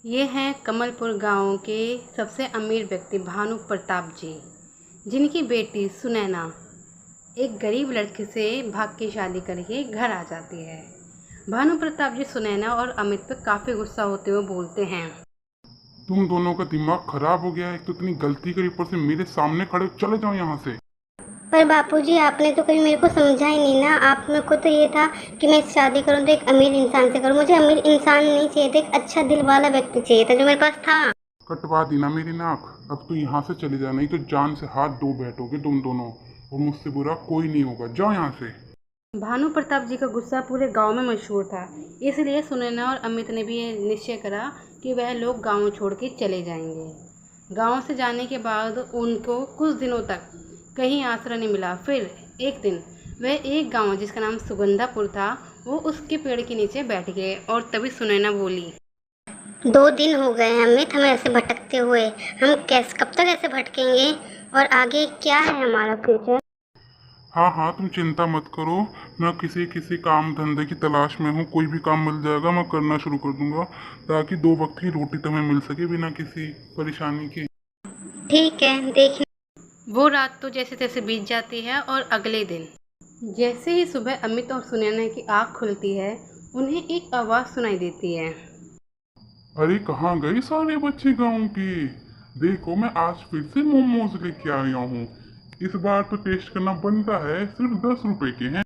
ये हैं कमलपुर गांव के सबसे अमीर व्यक्ति भानु प्रताप जी, जिनकी बेटी सुनैना एक गरीब लड़के से भाग के शादी करके घर आ जाती है। भानु प्रताप जी सुनैना और अमित पर काफ़ी गुस्सा होते हुए बोलते हैं, तुम दोनों का दिमाग खराब हो गया है। एक तो इतनी गलती करी, ऊपर से मेरे सामने खड़े चले जाओ यहाँ से। पर बापूजी, आपने तो कभी मेरे को समझा ही नहीं ना। आप मेरे को तो ये था कि मैं शादी करूँ तो एक अमीर इंसान से करूँ। मुझे अमीर इंसान नहीं चाहिए था, एक अच्छा दिल वाला व्यक्ति चाहिए था जो मेरे पास था। कटवा दी ना मेरी नाक। अब तो यहाँ से चले जा, नहीं तो जान से हाथ धो बैठोगे तुम दोनों, और मुझसे बुरा कोई नहीं होगा। जाओ यहाँ से। भानु प्रताप जी का गुस्सा पूरे गांव में मशहूर था, इसलिए सुनैना और अमित ने भी ये निश्चय करा कि वह लोग गांव छोड़ के चले जाएंगे। गांव से जाने के बाद उनको कुछ दिनों तक कहीं आसरा नहीं मिला। फिर एक दिन वह एक गांव जिसका नाम सुगंधापुर था, वो उसके पेड़ के नीचे बैठ गए और तभी सुनैना बोली, 2 दिन हो गए हैं अमित हमें ऐसे भटकते हुए। हम कब तक ऐसे भटकेंगे और आगे क्या है हमारा फ्यूचर? हाँ हाँ, तुम चिंता मत करो। मैं किसी काम धंधे की तलाश में हूँ। कोई भी काम मिल जाएगा, मैं करना शुरू कर दूंगा, ताकि 2 वक्त की रोटी तुम्हें मिल सके बिना किसी परेशानी के। ठीक है, देखिए। वो रात तो जैसे तैसे बीत जाती है और अगले दिन जैसे ही सुबह अमित और सुनैना की आँख खुलती है, उन्हें एक आवाज़ सुनाई देती है, अरे कहाँ गए सारे बच्चे गाँव के? देखो, मैं आज फिर से मोमोज लेके आया हूँ। इस बार तो टेस्ट करना बनता है। सिर्फ 10 रुपए के हैं।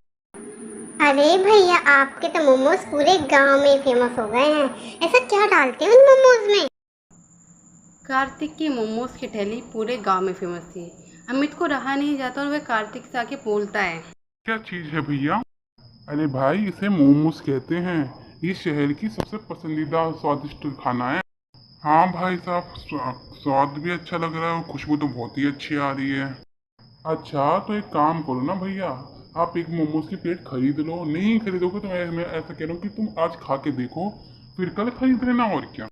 अरे भैया, आपके तो मोमोज पूरे गांव में फेमस हो गए हैं। ऐसा क्या डालते हैं उन मोमोज में? कार्तिक की मोमोज की ठेली पूरे गांव में फेमस थी। अमित को रहा नहीं जाता और वह कार्तिक से आके बोलता है, क्या चीज है भैया? अरे भाई, इसे मोमोज कहते हैं। ये शहर की सबसे पसंदीदा स्वादिष्ट खाना है। हाँ भाई साहब, स्वाद भी अच्छा लग रहा है और खुशबू तो बहुत ही अच्छी आ रही है। अच्छा, तो एक काम करो ना भैया, आप एक मोमोज की प्लेट खरीद लो। नहीं खरीदोगे तो मैं ऐसा कह रहा हूँ कि तुम आज खा के देखो, फिर कल खरीद लेना। और क्या।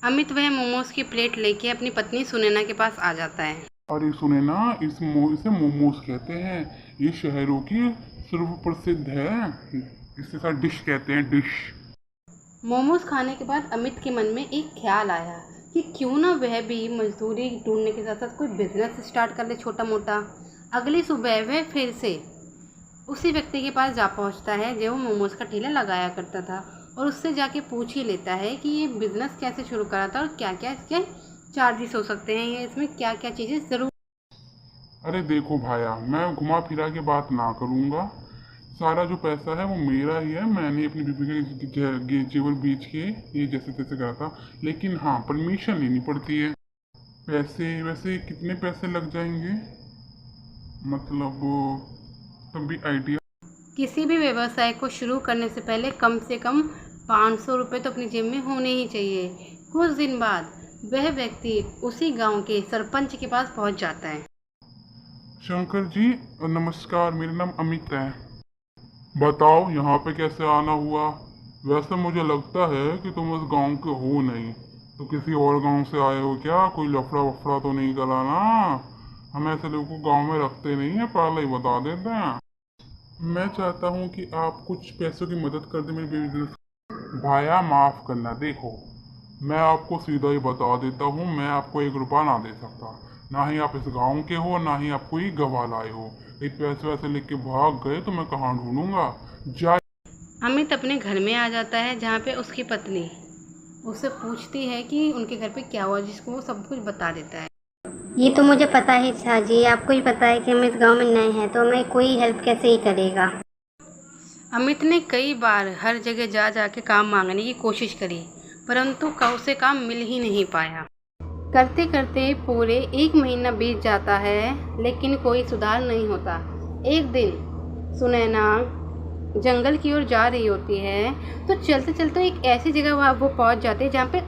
अमित वह मोमोज की प्लेट लेके अपनी पत्नी सुनैना के पास आ जाता है। अरे सुने ना, इसे मोमोज कहते हैं। ये शहरों की सर्व प्रसिद्ध है। इसे साथ डिश कहते हैं, डिश। मोमोज खाने के बाद अमित के मन में एक ख्याल आया कि क्यों ना वह भी मजदूरी ढूंढने के साथ साथ कोई बिजनेस स्टार्ट कर ले, छोटा मोटा। अगली सुबह वह फिर से उसी व्यक्ति के पास जा पहुंचता है जो मोमोज का ठेला लगाया करता था, और उससे जाके पूछ ही लेता है कि ये बिज़नेस कैसे शुरू करा था और क्या क्या इसके चार्जेस हो सकते हैं, ये इसमें क्या क्या चीज़ें ज़रूर। अरे देखो भाया, मैं घुमा फिरा के बात ना करूँगा। सारा जो पैसा है वो मेरा ही है। मैंने अपनी बीबी के जेवर बेच के ये जैसे तैसे करा था। लेकिन हाँ, परमिशन लेनी पड़ती है। पैसे वैसे कितने पैसे लग जाएंगे? मतलब तब भी आइडिया। किसी भी व्यवसाय को शुरू करने से पहले कम से कम 500 रुपये तो अपनी जेब में होने ही चाहिए। कुछ दिन बाद वह व्यक्ति उसी गांव के सरपंच के पास पहुंच जाता है। शंकर जी नमस्कार, मेरा नाम अमित है। बताओ यहाँ पे कैसे आना हुआ? वैसे मुझे लगता है कि तुम उस गांव के हो नहीं, तो किसी और गांव से आए हो क्या? कोई लफड़ा वफड़ा तो नहीं करा ना? हम ऐसे लोगों को गांव में रखते नहीं है, पहले ही बता देते हैं। मैं चाहता हूँ कि आप कुछ पैसों की मदद कर दें मेरे बिजनेस। भाया माफ़ करना, देखो मैं आपको सीधा ही बता देता हूँ, मैं आपको 1 रुपया ना दे सकता। ना ही आप इस गांव के हो, ना ही आप कोई गवाह लाए हो। ये पैसे वैसे लेके भाग गए तो मैं कहाँ ढूंढूंगा? जा। अमित अपने घर में आ जाता है, जहाँ पे उसकी पत्नी उससे पूछती है कि उनके घर पे क्या हुआ, जिसको वो सब कुछ बता देता है। ये तो मुझे पता ही था जी। आपको ही पता है कि हम इस गांव में नए हैं, तो हमें कोई हेल्प कैसे ही करेगा। अमित ने कई बार हर जगह जा जाके काम मांगने की कोशिश करी, परंतु उसे काम मिल ही नहीं पाया। करते करते पूरे 1 महीना बीत जाता है, लेकिन कोई सुधार नहीं होता। एक दिन सुनैना जंगल की ओर जा रही होती है, तो चलते चलते एक ऐसी जगह वहाँ वो पहुँच जाते हैं जहाँ पे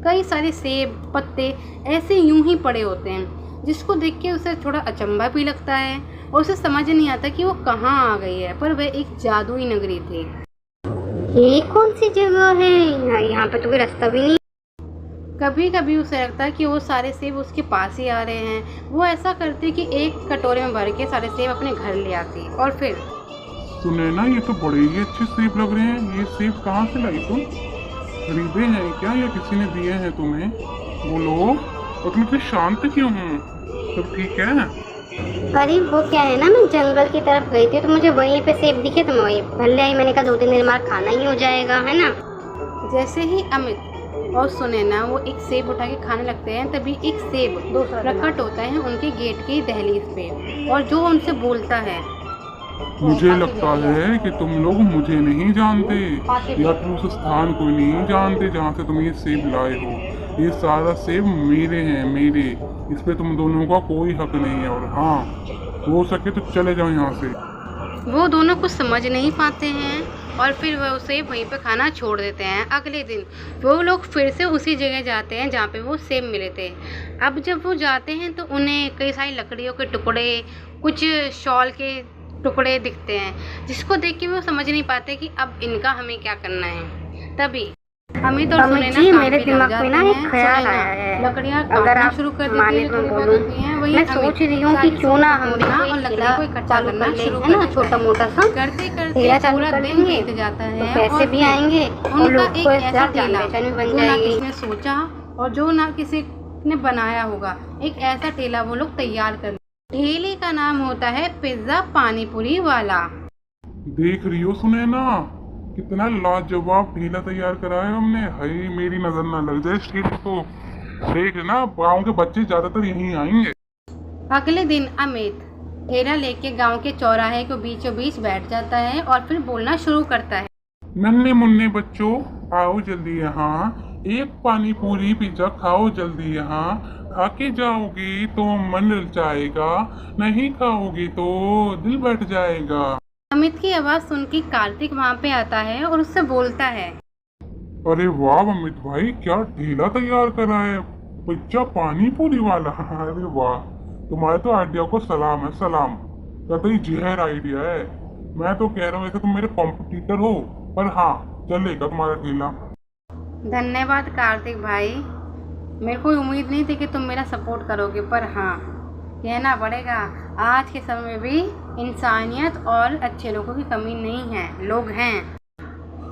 कई सारे सेब पत्ते ऐसे यूं ही पड़े होते हैं, जिसको देख के उसे थोड़ा अचंभा भी लगता है और उसे समझ नहीं आता कि वो कहाँ आ गई है। पर वह एक जादुई नगरी थी। ये कौन सी जगह है? यहाँ पे तो कोई रास्ता भी नहीं। कभी कभी उसे लगता है कि वो सारे सेब उसके पास ही आ रहे हैं। वो ऐसा करती कि एक कटोरे में भर के सारे सेब अपने घर ले आती, और फिर सुने ना, ये तो बड़े ही अच्छे सेब लग रहे हैं। ये सेब कहाँ से लाई तुम? खरीदे हैं क्या या किसी ने दिए हैं तुम्हें? बोलो। और तुम इतने शांत क्यों हो? सब ठीक है? अरे वो क्या है ना, मैं जंगल की तरफ गई थी तो मुझे वहीं पे सेब दिखे तो मैं वहीं भले आई। मैंने कहा 2-3 दिन बाद खाना ही हो जाएगा, है ना। जैसे ही अमित और सुनैना वो एक सेब उठा के खाने लगते हैं, तभी एक सेब प्रकट होता है उनके गेट की दहलीज पे, और जो उनसे बोलता है, मुझे लगता है कि तुम लोग मुझे नहीं जानते या फिर उस स्थान को नहीं जानते जहाँ से तुम ये सेब लाए हो। ये सारा सेब मेरे हैं, मेरे। इस पे तुम दोनों का कोई हक नहीं है। और हाँ, हो सके तो चले जाओ यहाँ से। वो दोनों कुछ समझ नहीं पाते हैं और फिर वह उसे वहीं पे खाना छोड़ देते हैं। अगले दिन वो लोग फिर से उसी जगह जाते हैं जहाँ पे वो सेब मिले थे। अब जब वो जाते हैं तो उन्हें कई सारी लकड़ियों के टुकड़े, कुछ शॉल के टुकड़े दिखते हैं, जिसको देख के वो समझ नहीं पाते कि अब इनका हमें क्या करना है। तभी अमित और सुनैना जी, काम मेरे पे दिमाग लग में जाते ना एक हैं। ख्याल सुनैना आया है। लकड़ियाँ अगर काटना आप शुरू कर देती माने है, तो लकड़ी बोलूं। काटती हैं। वही मैं अमित सोच रही हूँ कि सारी क्यों ना हम तोड़ना भी और लकड़ी को इकट्ठा चालू करना कर लें, शुरू है ना, कर छोटा देते मोटा सा हैं। करते करते ठेला चालू पूरा कर दिन देंगे बीत जाता तो है पैसे और भी फिर आएंगे और उनका लोग को एक ऐसा जान ठेला पहचान भी बन जो ना जाएगी। किसी ने सोचा और जो ना किसी ने बनाया होगा, एक ऐसा ठेला वो लोग तैयार कर। ठेले का नाम होता है पिज्जा पानीपुरी वाला। देख रही हो सुनैना, कितना लाजवाब ठेला तैयार करा है हमने। हाय, मेरी नजर ना लग जाए इस ठेले को। देख ना, गाँव के बच्चे ज्यादातर यहीं आएंगे। अगले दिन अमित ठेला लेके गांव के चौराहे को बीचों बीच बैठ जाता है और फिर बोलना शुरू करता है। नन्हे मुन्ने बच्चों, आओ जल्दी यहाँ। एक पानी पूरी पिज्जा खाओ जल्दी यहाँ। खा के जाओगी तो मन ललचाएगा, नहीं खाओगी तो दिल बैठ जाएगा। अमित की आवाज सुन के कार्तिक वहां पे आता है और उससे बोलता है, अरे वाह अमित भाई, क्या ठेला तैयार करा है, पिज्जा पानी पूरी वाला। अरे वाह, तुम्हारे तो आइडिया को सलाम है, सलाम। कतई जहर आइडिया है। मैं तो कह रहा हूँ ऐसे तुम मेरे कॉम्पिटिटर हो, पर हाँ, चलेगा तुम्हारा ठेला। धन्यवाद कार्तिक भाई, मेरे को उम्मीद नहीं थी कि तुम मेरा सपोर्ट करोगे, पर हाँ, कहना पड़ेगा आज के समय में भी इंसानियत और अच्छे लोगों की कमी नहीं है, लोग हैं।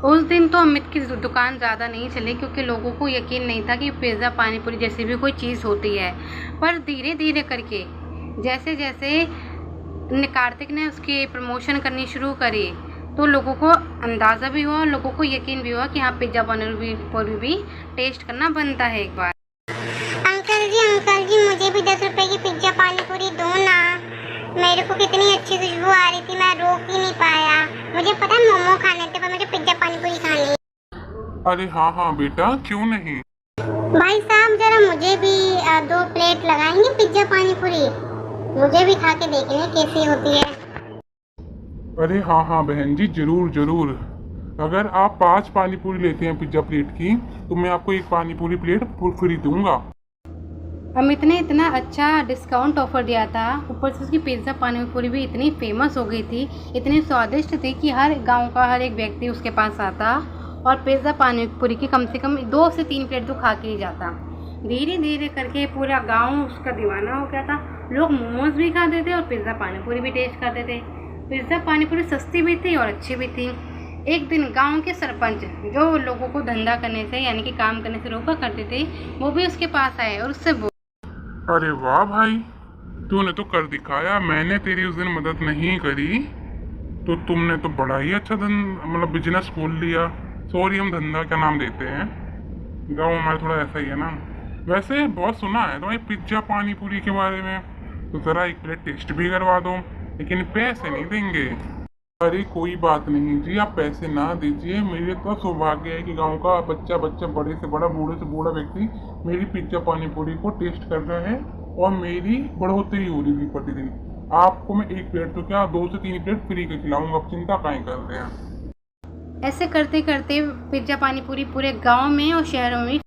उस दिन तो अमित की दुकान ज़्यादा नहीं चली क्योंकि लोगों को यकीन नहीं था कि पिज़्ज़ा पानीपुरी जैसी भी कोई चीज़ होती है। पर धीरे धीरे करके जैसे जैसे कार्तिक ने उसकी प्रमोशन करनी शुरू करी तो लोगों को अंदाज़ा भी हुआ और लोगों को यकीन भी हुआ कि हाँ, पिज़्ज़ा पानीपुरी भी टेस्ट करना बनता है एक बार। अंकल जी मुझे भी 10 रुपए की पिज्जा पानीपुरी दो ना। मेरे को कितनी अच्छी खुशबू आ रही थी, मैं रोक ही नहीं पाया। मुझे पता है मोमो खाने थे पर मुझे पिज्जा पानीपुरी खानी है। अरे हाँ हाँ बेटा, क्यों नहीं। भाई साहब जरा मुझे भी 2 प्लेट लगाएंगे पिज्जा पानीपुरी, मुझे भी खा के देखनी है कैसी होती है। अरे हाँ हाँ बहन जी, जरूर जरूर। अगर आप 5 पानी पूरी लेते हैं पिज्जा प्लेट की तो मैं आपको 1 पानी पूरी प्लेट फ्री दूंगा। अमित ने इतना अच्छा डिस्काउंट ऑफर दिया था, ऊपर से उसकी पिज़्ज़ा पानीपुरी भी इतनी फेमस हो गई थी, इतनी स्वादिष्ट थी कि हर गांव का हर एक व्यक्ति उसके पास आता और पिज़्ज़ा पानीपुरी की कम से कम 2 से 3 प्लेट तो खा के ही जाता। धीरे धीरे करके पूरा गांव उसका दीवाना हो गया था। लोग मोमोज भी खाते थे और पिज़्ज़ा पानीपुरी भी टेस्ट करते थे। पिज़्ज़ा पानीपुरी सस्ती भी थी और अच्छी भी थी। एक दिन गांव के सरपंच, जो लोगों को धंधा करने से यानी कि काम करने से रोका करते थे, वो भी उसके पास आए और उससे अरे वाह भाई, तूने तो कर दिखाया। मैंने तेरी उस दिन मदद नहीं करी तो तुमने तो बड़ा ही अच्छा मतलब बिजनेस खोल लिया। सॉरी, हम धंधा क्या नाम देते हैं, गाँव हमारा थोड़ा ऐसा ही है ना। वैसे बहुत सुना है तुम्हारी पिज्जा पानीपुरी के बारे में, तो ज़रा 1 प्लेट टेस्ट भी करवा दो, लेकिन पैसे नहीं देंगे। अरे कोई बात नहीं जी, आप पैसे ना दीजिए। मेरे तो सौभाग्य है कि गांव का बच्चा बड़े से बड़ा, बूढ़े से बूढ़ा व्यक्ति मेरी पिज्जा पानीपुरी को टेस्ट कर रहा है और मेरी बढ़ोतरी हो रही थी प्रतिदिन। आपको मैं 1 प्लेट तो क्या 2 से 3 प्लेट फ्री के खिलाऊंगा, आप चिंता काहे कर रहे हैं। ऐसे करते करते पिज़्ज़ा पानीपुरी पूरे गांव में और शहरों में